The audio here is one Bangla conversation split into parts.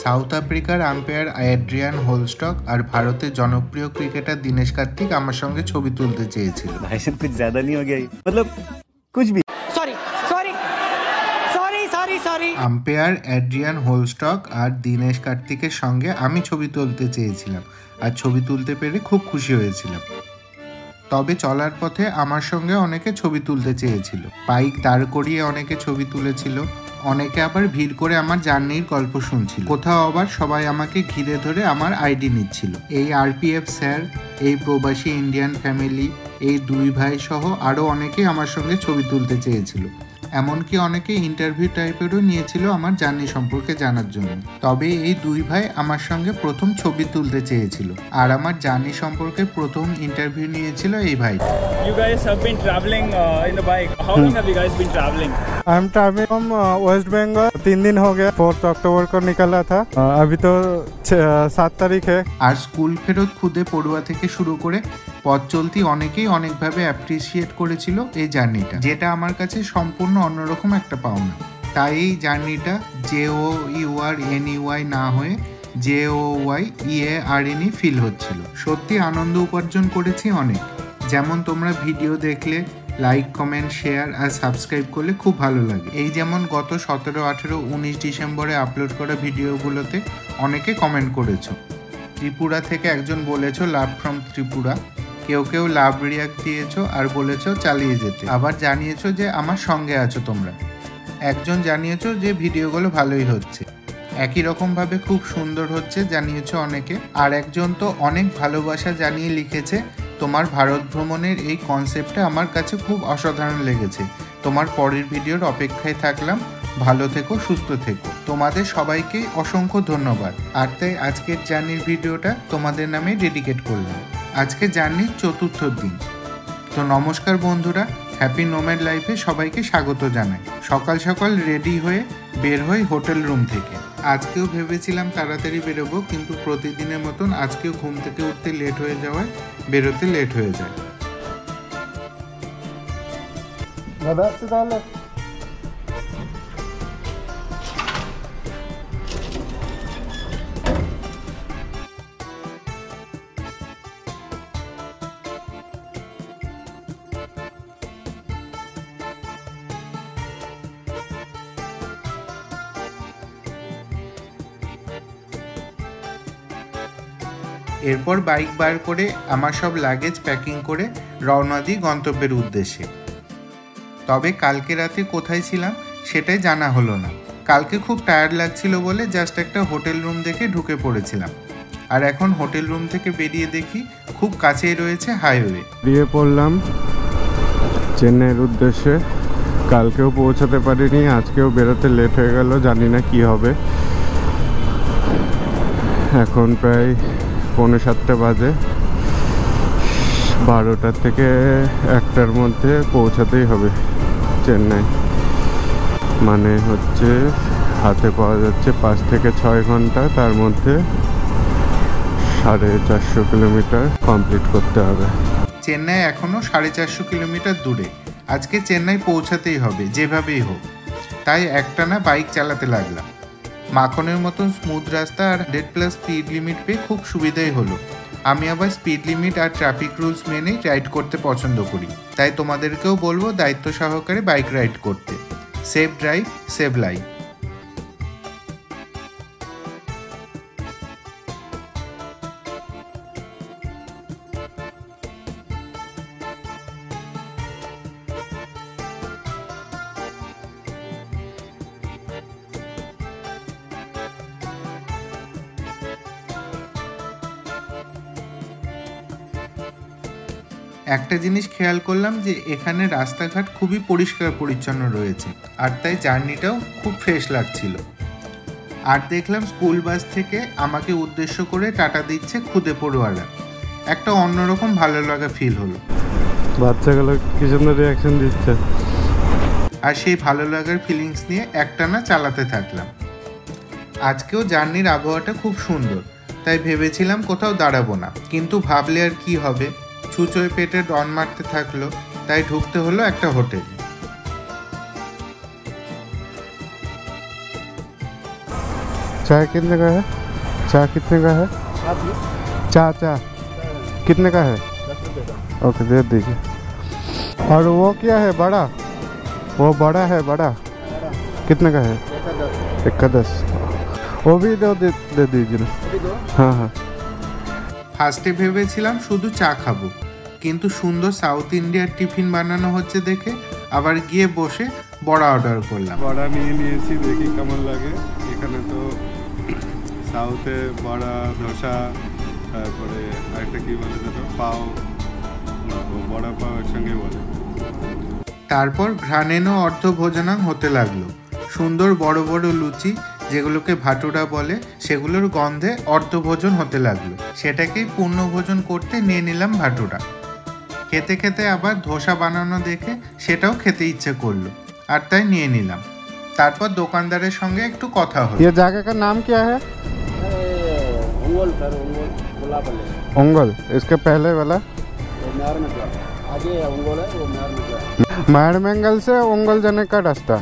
সাউথ আফ্রিকার আম্পায়ার এড্রিয়ান হোলস্টক আর ভারতের জনপ্রিয় ক্রিকেটার দীনেশ কার্তিক আমার সঙ্গে ছবি তুলতে চেয়েছিল। भाई साहब कुछ ज्यादा नहीं हो गया मतलब कुछ भी सॉरी আম্পায়ার এড্রিয়ান হোলস্টক আর দীনেশ কার্তিকের সঙ্গে আমি ছবি তুলতে চেয়েছিলাম আর ছবি তুলতে পেরে খুব খুশি হয়েছিলাম। তবে চলার পথে আমার সঙ্গে অনেকে ছবি তুলতে চেয়েছিল, বাইক দাঁড় করিয়ে অনেকে ছবি তুলেছিল, অনেকে আবার ভিড় করে আমার জার্নির গল্প শুনছিল, কোথাও আবার সবাই আমাকে ঘিরে ধরে আমার আইডি নিচ্ছিল। এই আরপিএফ স্যার, এই প্রবাসী ইন্ডিয়ান ফ্যামিলি, এই দুই ভাই সহ আরও অনেকে আমার সঙ্গে ছবি তুলতে চেয়েছিল। এমনকি অনেকে ইন্টারভিউ টাইপেরও নিয়েছিল আমার জার্নি সম্পর্কে জানার জন্য। তবে এই দুই ভাই আমার সঙ্গে প্রথম ছবি তুলতে চেয়েছিল আর আমার জার্নি সম্পর্কে প্রথম ইন্টারভিউ নিয়েছিল এই ভাই। You guys have been traveling in the bike. How long have you guys been traveling? I'm traveling from West Bengal. 3 दिन हो गया, 4 अक्टूबर को निकला था। अभी तो 7 तारीख है। আর স্কুল ফেরত খুদে পড়ুয়া থেকে শুরু করে পথ চলতি অনেকেই অনেকভাবে অ্যাপ্রিসিয়েট করেছিল এই জার্নিটা, যেটা আমার কাছে সম্পূর্ণ অন্যরকম একটা পাওনা। তাই এই জার্নিটা JOURNEY না হয়ে JOYEARNE ফিল হচ্ছিল। সত্যি আনন্দ উপার্জন করেছি অনেক। যেমন তোমরা ভিডিও দেখলে লাইক, কমেন্ট, শেয়ার আর সাবস্ক্রাইব করলে খুব ভালো লাগে। এই যেমন গত 17, 18, 19 ডিসেম্বরে আপলোড করা ভিডিওগুলোতে অনেকে কমেন্ট করেছো। ত্রিপুরা থেকে একজন বলেছো লাভ ফ্রম ত্রিপুরা, কেউ লাভ রিয়াক্ট দিয়েছো আর বলেছো চালিয়ে যেতে, আবার জানিয়েছো যে আমার সঙ্গে আছো তোমরা। একজন জানিয়েছো যে ভিডিওগুলো ভালোই হচ্ছে, একই রকমভাবে খুব সুন্দর হচ্ছে জানিয়েছো অনেকে। আর একজন তো অনেক ভালোবাসা জানিয়ে লিখেছে তোমার ভারত ভ্রমণের এই কনসেপ্টটা আমার কাছে খুব অসাধারণ লেগেছে, তোমার পরের ভিডিওর অপেক্ষায় থাকলাম, ভালো থেকো, সুস্থ থেকো। তোমাদের সবাইকে অসংখ্য ধন্যবাদ। আর তাই আজকের জার্নির ভিডিওটা তোমাদের নামে ডেডিকেট করলাম। আজকে জার্নির 4র্থ দিন। তো নমস্কার বন্ধুরা, হ্যাপি নোম্যাড লাইফে সবাইকে স্বাগত জানাই। সকাল সকাল রেডি হয়ে বের হই হোটেল রুম থেকে। আজকেও ভেবেছিলাম তাড়াতাড়ি বেরোবো, কিন্তু প্রতিদিনের মতন আজকেও ঘুম থেকে উঠতে লেট হয়ে যাওয়ায় বেরোতে লেট হয়ে যায়। এরপর বাইক বার করে আমার সব লাগেজ প্যাকিং করে রওনা দিই গন্তব্যের উদ্দেশ্যে। তবে কালকে রাতে কোথায় ছিলাম সেটাই জানা হলো না। কালকে খুব টায়ার্ড লাগছিল বলে জাস্ট একটা হোটেল রুম দেখে ঢুকে পড়েছিলাম। আর এখন হোটেল রুম থেকে বেরিয়ে দেখি খুব কাছেই রয়েছে হাইওয়ে। বেরিয়ে পড়লাম চেন্নাইয়ের উদ্দেশ্যে। কালকেও পৌঁছাতে পারিনি, আজকেও বেরোতে লেট হয়ে গেল, জানি না কি হবে। এখন প্রায় 7:45 বাজে। 12টা থেকে 1টার মধ্যে পৌঁছাতেই হবে চেন্নাই। মানে হচ্ছে হাতে পাওয়া যাচ্ছে 5 থেকে 6 ঘন্টা, তার মধ্যে 450 কিলোমিটার কমপ্লিট করতে হবে। চেন্নাই এখনও 450 কিলোমিটার দূরে। আজকে চেন্নাই পৌঁছাতেই হবে যেভাবেই হোক। তাই একটানা বাইক চালাতে লাগলাম। মাখনের মতন স্মুথ রাস্তা আর 100+ স্পিড লিমিট পেয়ে খুব সুবিধাই হলো। আমি আবার স্পিড লিমিট আর ট্রাফিক রুলস মেনেই রাইড করতে পছন্দ করি, তাই তোমাদেরকেও বলবো দায়িত্ব সহকারে বাইক রাইড করতে। Safe drive, save life. একটা জিনিস খেয়াল করলাম যে এখানে রাস্তাঘাট খুবই পরিষ্কার পরিচ্ছন্ন রয়েছে, আর তাই জার্নিটাও খুব ফ্রেশ লাগছিল। আর দেখলাম স্কুল বাস থেকে আমাকে উদ্দেশ্য করে টাটা দিচ্ছে খুদে পড়ুয়ারা। একটা অন্যরকম ভালো লাগা ফিল হলো। বাচ্চাগুলো কি সুন্দর রিয়াকশন দিচ্ছে। আর সেই ভালো লাগার ফিলিংস নিয়ে একটানা চালাতে থাকলাম। আজকেও জার্নির আবহাওয়াটা খুব সুন্দর, তাই ভেবেছিলাম কোথাও দাঁড়াবো না, কিন্তু ভাবলে আর কি হবে, ছুঁচোয় পেটে ডন মারতে থাকলো, তাই ঢুকতে হলো একটা হোটেল। चाय कितने का है? चाय कितने का है? चाय कितने का है? 10 रुपये का। ओके दे दीजिए। और वो क्या है बड़ा? वो बड़ा है, बड़ा कितने का है? एक का 10। वो भी दे दीजिए ना। हाँ हाँ। ফার্স্টে ভেবেছিলাম শুধু চা খাবো, কিন্তু সুন্দর সাউথ ইন্ডিয়ার টিফিন বানানো হচ্ছে দেখে আবার গিয়ে বসে বড়া অর্ডার করলাম। বড়া নিয়ে নিয়েছি, দেখি কেমন লাগে। এখানে তো সাউথে বড়া, ধোসা, তারপরে আরেকটা কি বলে যেন পাও, বড়া পাও একসঙ্গে বলে। তারপর ঘ্রাণেনও অর্ধভোজনাং হতে লাগলো। সুন্দর বড় বড় লুচি, যেগুলোকে ভাটুরা বলে, সেগুলোর গন্ধে অর্ধভোজন হতে লাগলো। সেটাকেই পূর্ণভোজন করতে নিয়ে নিলাম ভাটুরা। খেতে খেতে আবার ধোসা বানানো দেখে সেটাও খেতে ইচ্ছে করলো, আর তাই নিয়ে নিলাম। তারপর দোকানদারের সঙ্গে একটু কথা হলো। ये जगह का नाम क्या है? ओंगोल सर, ओंगोल कोलापल्ली, ओंगल। इसके पहले वाला वो मैर में क्या आगे ओंगोल है, वो मैर में क्या मायरमंगल से ओंगल जाने का रास्ता।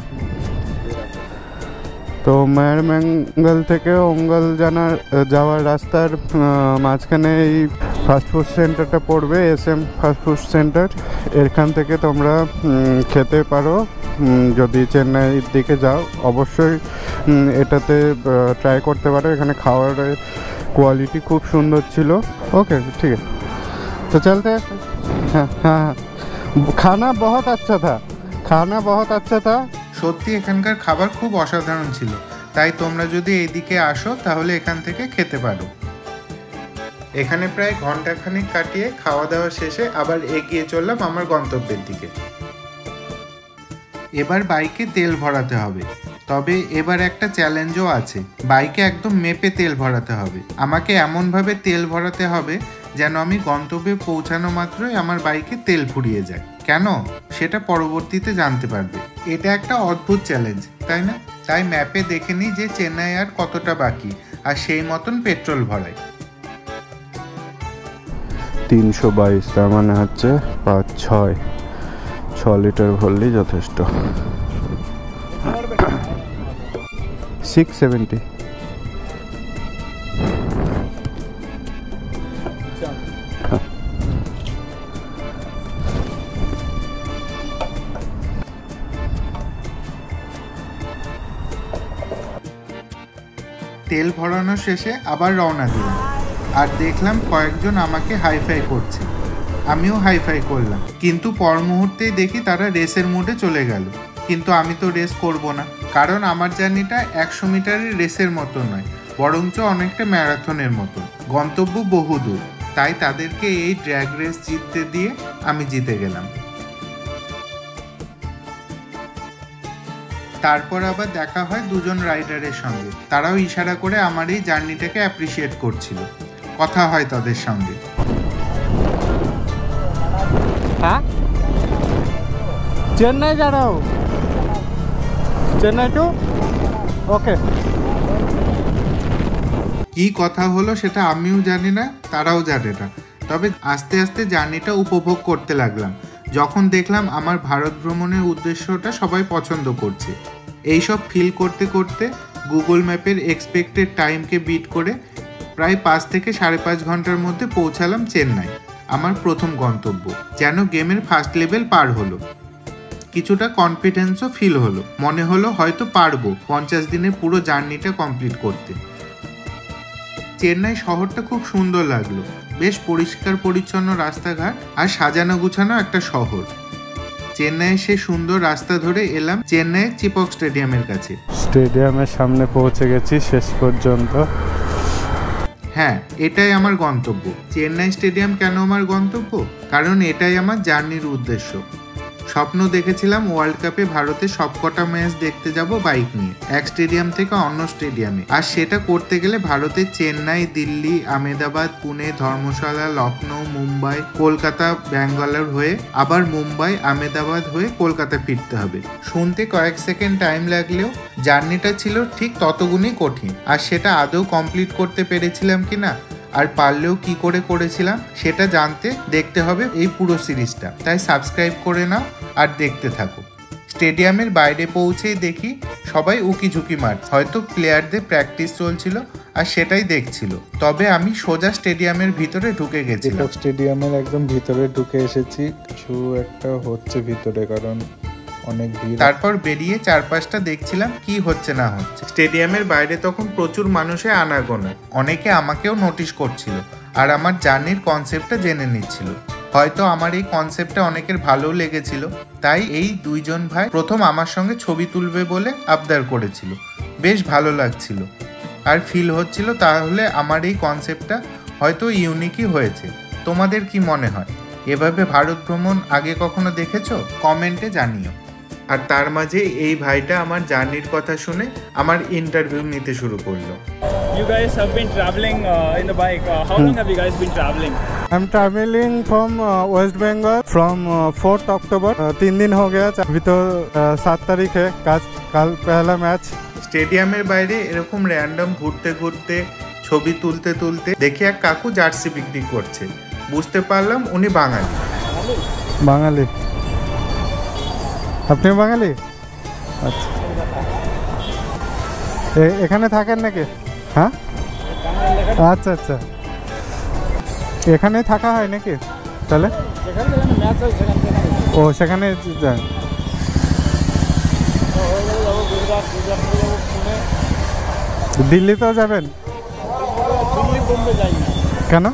তো মায়েরমঙ্গল থেকে ওঙ্গল যাওয়ার রাস্তার মাঝখানে এই ফাস্টফুড সেন্টারটা পড়বে, SM ফাস্টফুড সেন্টার। এখান থেকে তোমরা খেতে পারো যদি চেন্নাইয়ের দিকে যাও। অবশ্যই এটাতে ট্রাই করতে পারো। এখানে খাওয়ার কোয়ালিটি খুব সুন্দর ছিল। ওকে ঠিক আছে, তো চলতে। হ্যাঁ হ্যাঁ, খানা বহুত আচ্ছা থা, খানা বহুত আচ্ছা থা। সত্যি এখানকার খাবার খুব অসাধারণ ছিল, তাই তোমরা যদি এইদিকে আসো তাহলে এখান থেকে খেতে পারো। এখানে প্রায় ঘন্টাখানেক কাটিয়ে খাওয়া দাওয়া শেষে আবার এগিয়ে চললাম আমার গন্তব্যের দিকে। এবার বাইকে তেল ভরাতে হবে, তবে এবার একটা চ্যালেঞ্জও আছে। বাইকে একদম মেপে তেল ভরাতে হবে। আমাকে এমনভাবে তেল ভরাতে হবে যেন আমি গন্তব্যে পৌঁছানো মাত্রই আমার বাইকে তেল ফুরিয়ে যায়। কেন, সেটা পরবর্তীতে জানতে পারবে। এটা একটা অদ্ভুত চ্যালেঞ্জ, তাই না? তাই ম্যাপে দেখে নিই যে চেন্নাই আর কতটা বাকি, আর সেই মতন পেট্রোল ভরাই। 322, তার মানে হচ্ছে 6 লিটার ভরলেই যথেষ্ট। 670। তেল ভরানো শেষে আবার রওনা দিলাম, আর দেখলাম কয়েকজন আমাকে হাইফাই করছে। আমিও হাইফাই করলাম, কিন্তু পর মুহূর্তেই দেখি তারা রেসের মুডে চলে গেল। কিন্তু আমি তো রেস করব না, কারণ আমার জার্নিটা 100 মিটারের রেসের মতো নয়, বরঞ্চ অনেকটা ম্যারাথনের মতো। গন্তব্য বহুদূর, তাই তাদেরকে এই ড্র্যাগ রেস জিততে দিয়ে আমি জিতে গেলাম। তারপর আবার দেখা হয় দুজন রাইডারের সঙ্গে। তারাও ইশারা করে আমার এই জার্নিটাকে অ্যাপ্রিসিয়েট করছিল। কথা হয় তাদের সঙ্গে। हाँ चेन्नई जा रहा हूँ, चेन्नई टू ओके। কি কথা হলো সেটা আমিও জানি না, তারাও জানে না। তবে আস্তে আস্তে জার্নিটা উপভোগ করতে লাগলাম, যখন দেখলাম আমার ভারত ভ্রমণের উদ্দেশ্যটা সবাই পছন্দ করছে। এইসব ফিল করতে করতে গুগল ম্যাপের এক্সপেক্টেড টাইমকে বিট করে প্রায় 5 থেকে 5.5 ঘন্টার মধ্যে পৌঁছালাম চেন্নাই, আমার প্রথম গন্তব্য। যেন গেমের ফার্স্ট লেভেল পার হলো। কিছুটা কনফিডেন্সও ফিল হলো, মনে হলো হয়তো পারবো 50 দিনে পুরো জার্নিটা কমপ্লিট করতে। চেন্নাই শহরটা খুব সুন্দর লাগলো, বেশ পরিষ্কার পরিচ্ছন্ন রাস্তাঘাট আর সাজানো গুছানো একটা শহর। চেন্নাইয়ের সেই সুন্দর রাস্তা ধরে এলাম চেন্নাইয়ের চিপক স্টেডিয়ামের কাছে। স্টেডিয়ামের সামনে পৌঁছে গেছি শেষ পর্যন্ত। হ্যাঁ, এটাই আমার গন্তব্য। চেন্নাই স্টেডিয়াম কেন আমার গন্তব্য? কারণ এটাই আমার জার্নির উদ্দেশ্য। স্বপ্ন দেখেছিলাম ওয়ার্ল্ড কাপে ভারতের সবকটা ম্যাচ দেখতে যাব বাইক নিয়ে, এক স্টেডিয়াম থেকে অন্য স্টেডিয়ামে। আর সেটা করতে গেলে ভারতের চেন্নাই, দিল্লি, আহমেদাবাদ, পুনে, ধর্মশালা, লখনৌ, মুম্বাই, কলকাতা, ব্যাঙ্গালোর হয়ে আবার মুম্বাই, আহমেদাবাদ হয়ে কলকাতা ফিরতে হবে। শুনতে কয়েক সেকেন্ড টাইম লাগলেও জার্নিটা ছিল ঠিক ততগুণই কঠিন। আর সেটা আদৌ কমপ্লিট করতে পেরেছিলাম কিনা, আর পারলেও কি করে করেছিলাম, সেটা জানতে দেখতে হবে এই পুরো সিরিজটা। তাই সাবস্ক্রাইব করে নাও আর দেখতে থাকো। স্টেডিয়ামের বাইরে পৌঁছেই দেখি সবাই উকিঝুঁকি মারছে, হয়তো প্লেয়ারদের প্র্যাকটিস চলছিল আর সেটাই দেখছিল। তবে আমি সোজা স্টেডিয়ামের ভিতরে ঢুকে গেছিলাম। স্টেডিয়ামের একদম ভিতরে ঢুকে এসেছি, কিছু একটা হচ্ছে ভিতরে, কারণ অনেক ভিড়। তারপর বেরিয়ে চারপাশটা দেখছিলাম কি হচ্ছে না হচ্ছে। স্টেডিয়ামের বাইরে তখন প্রচুর মানুষে আনাগোনা, অনেকে আমাকেও নোটিশ করছিল আর আমার জার্নির কনসেপ্টটা জেনে নিচ্ছিল। হয়তো আমার এই কনসেপ্টটা অনেকের ভালো লেগেছিল, তাই এই দুইজন ভাই প্রথম আমার সঙ্গে ছবি তুলবে বলে আবদার করেছিল। বেশ ভালো লাগছিল আর ফিল হচ্ছিল তাহলে আমার এই কনসেপ্টটা হয়তো ইউনিকই হয়েছে। তোমাদের কি মনে হয়? এভাবে ভারত ভ্রমণ আগে কখনো দেখেছো? কমেন্টে জানিও। আর তার মাঝে এই ভাইটা আমার জার্নির কথা শুনে আমার ইন্টারভিউ নিতে শুরু করলো। You guys have been traveling in the bike. How long have you guys been traveling? I'm traveling from West Bengal from 4th October. 3 दिन हो गया, अभी तो 7 तारीख है, कल पहला मैच। স্টেডিয়ামের বাইরে এরকম র্যান্ডম ঘুরতে ঘুরতে ছবি তুলতে তুলতে দেখি এক কাকু জার্সি বিক্রি করছে। বুঝতে পারলাম উনি বাঙালি। বাঙালি? আপনি বাঙালি? আচ্ছা, এখানে থাকেন নাকি? হ্যাঁ, আচ্ছা আচ্ছা, এখানেই থাকা হয় নাকি তাহলে? ও সেখানে যান। দিল্লিতেও যাবেন? কেন?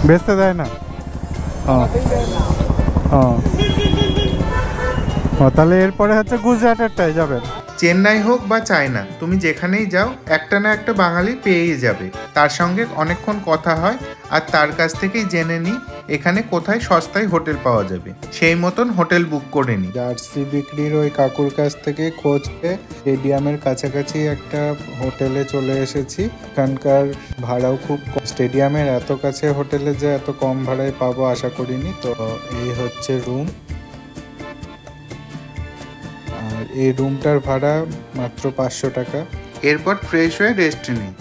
বেচতে দেয় না? ও তাহলে এরপরে হচ্ছে গুজরাটেরটাই যাবেন। চেন্নাই হোক বা চায়না, তুমি যেখানেই যাও একটা না একটা বাঙালি পেয়েই যাবে। তার সঙ্গে অনেকক্ষণ কথা হয় আর তার কাছ থেকেই জেনে নিই এখানে কোথায় সস্তায় হোটেল পাওয়া যাবে। সেই মতন হোটেল বুক করে নিই। জার্সি বিক্রির ওই কাকুর কাছ থেকে খোঁজ পেয়ে স্টেডিয়ামের কাছাকাছি একটা হোটেলে চলে এসেছি। এখানকার ভাড়াও খুব কম। স্টেডিয়ামের এত কাছে হোটেলে যে এত কম ভাড়ায় পাবো আশা করিনি। তো এই হচ্ছে রুম, আর এই রুমটার ভাড়া মাত্র 500 টাকা। এরপর ফ্রেশ হয়ে রেস্ট নিই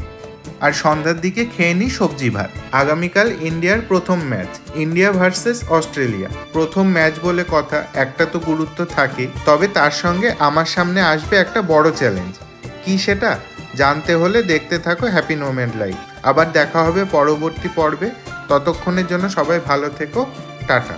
আর সন্ধ্যার দিকে খেয়ে নিই সবজি ভাত। আগামীকাল ইন্ডিয়ার প্রথম ম্যাচ, ইন্ডিয়া ভার্সেস অস্ট্রেলিয়া। প্রথম ম্যাচ বলে কথা, একটা তো গুরুত্ব থাকে, তবে তার সঙ্গে আমার সামনে আসবে একটা বড় চ্যালেঞ্জ। কি সেটা জানতে হলে দেখতে থাকো হ্যাপি নোম্যাড লাইফ। আবার দেখা হবে পরবর্তী পর্বে। ততক্ষণের জন্য সবাই ভালো থেকো, টাটা।